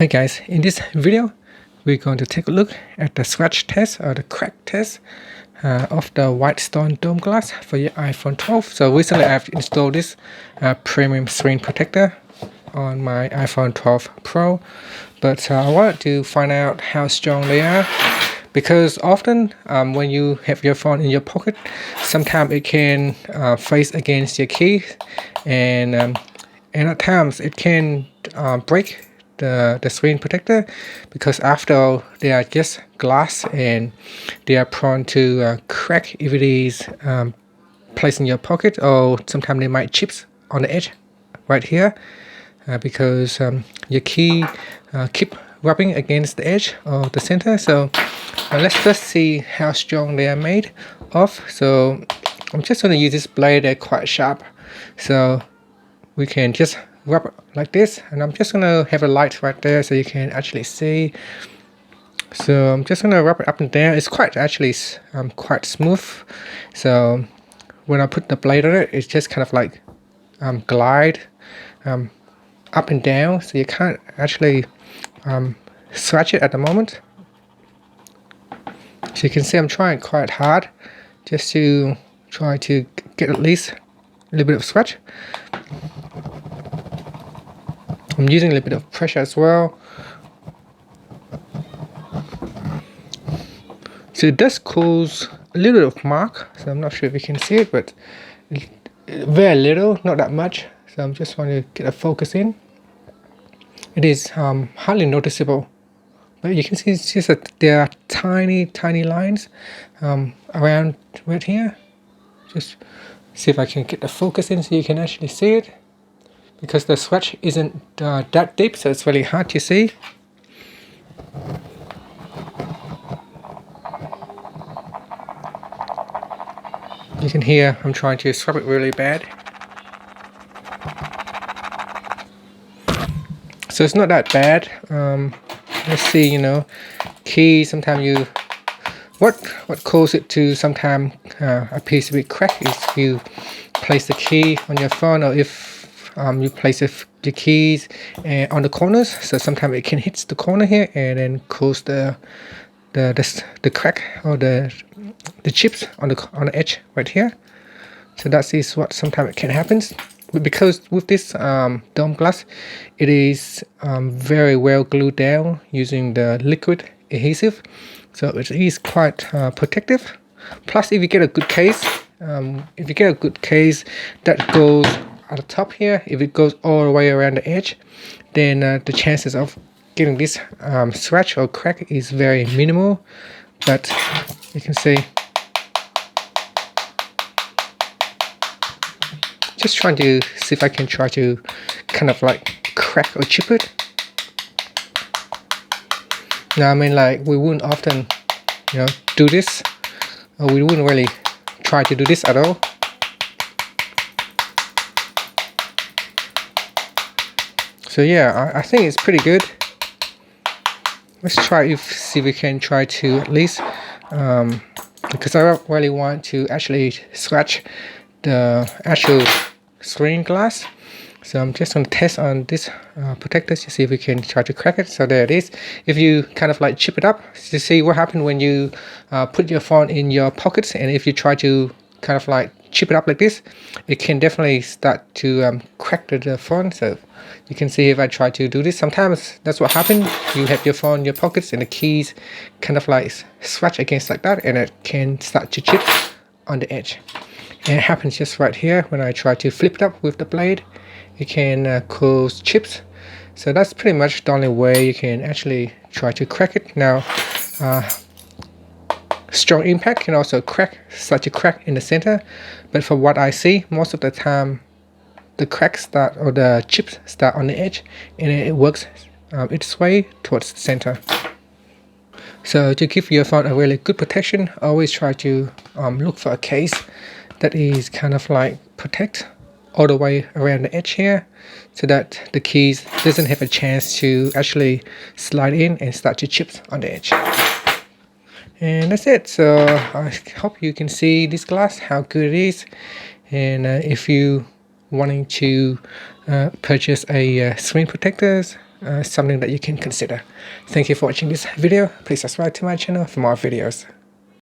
Hey guys, in this video we're going to take a look at the scratch test or the crack test of the Whitestone Dome Glass for your iPhone 12. So recently I've installed this premium screen protector on my iPhone 12 Pro, but I wanted to find out how strong they are, because often when you have your phone in your pocket, sometimes it can face against your key, and at times it can break the screen protector, because after all they are just glass and they are prone to crack if it is placed in your pocket, or sometimes they might chips on the edge right here, because your key keep rubbing against the edge of the center. So let's first see how strong they are made of. So I'm just going to use this blade. They're quite sharp, so we can just rub it like this, and I'm just going to have a light right there so you can actually see. So I'm just going to rub it up and down. It's quite quite smooth, so when I put the blade on it, it's just kind of like glide up and down, so you can't actually scratch it at the moment. So you can see I'm trying quite hard just to try to get at least a little bit of scratch. I'm using a little bit of pressure as well. So it does cause a little bit of mark, so I'm not sure if you can see it, but very little, not that much. So I'm just trying to get a focus in. It is hardly noticeable, but you can see it's just that there are tiny lines around right here. Just see if I can get the focus in so you can actually see it, because the scratch isn't that deep, so it's really hard to see. You can hear I'm trying to scrub it really bad. So it's not that bad. Let's see, keys, sometimes what causes it to sometimes appear to be cracked is if you place the key on your phone, or if you place the keys on the corners. So sometimes it can hit the corner here and then cause the crack or the chips on the edge right here. So that is what sometimes it can happen. Because with this dome glass, it is very well glued down using the liquid adhesive, so it is quite protective. Plus, if you get a good case, that goes at the top here, if it goes all the way around the edge, then the chances of getting this scratch or crack is very minimal. But you can see, just trying to see if I can try to kind of like crack or chip it. Now, I mean, like, we wouldn't often, do this, or we wouldn't really try to do this at all. So yeah, I think it's pretty good. Let's see if we can try to at least, because I don't really want to actually scratch the actual screen glass. So I'm just going to test on this protector to see if we can try to crack it. So there it is. If you kind of like chip it up to see what happens when you put your phone in your pockets, and if you try to kind of like chip it up like this, it can definitely start to crack the phone. So you can see if I try to do this, sometimes that's what happens. You have your phone in your pockets and the keys kind of like scratch against like that, and it can start to chip on the edge. And it happens just right here when I try to flip it up with the blade. It can cause chips. So that's pretty much the only way you can actually try to crack it. Now, strong impact can also crack such a crack in the center, but for what I see, most of the time the cracks start, or the chips start on the edge, and it works its way towards the center. So to give your phone a really good protection, always try to look for a case that is kind of like protect all the way around the edge here, so that the keys doesn't have a chance to actually slide in and start to chip on the edge. And that's it. So I hope you can see this glass, how good it is. And if you wanting to purchase a screen protectors, something that you can consider. Thank you for watching this video. Please subscribe to my channel for more videos.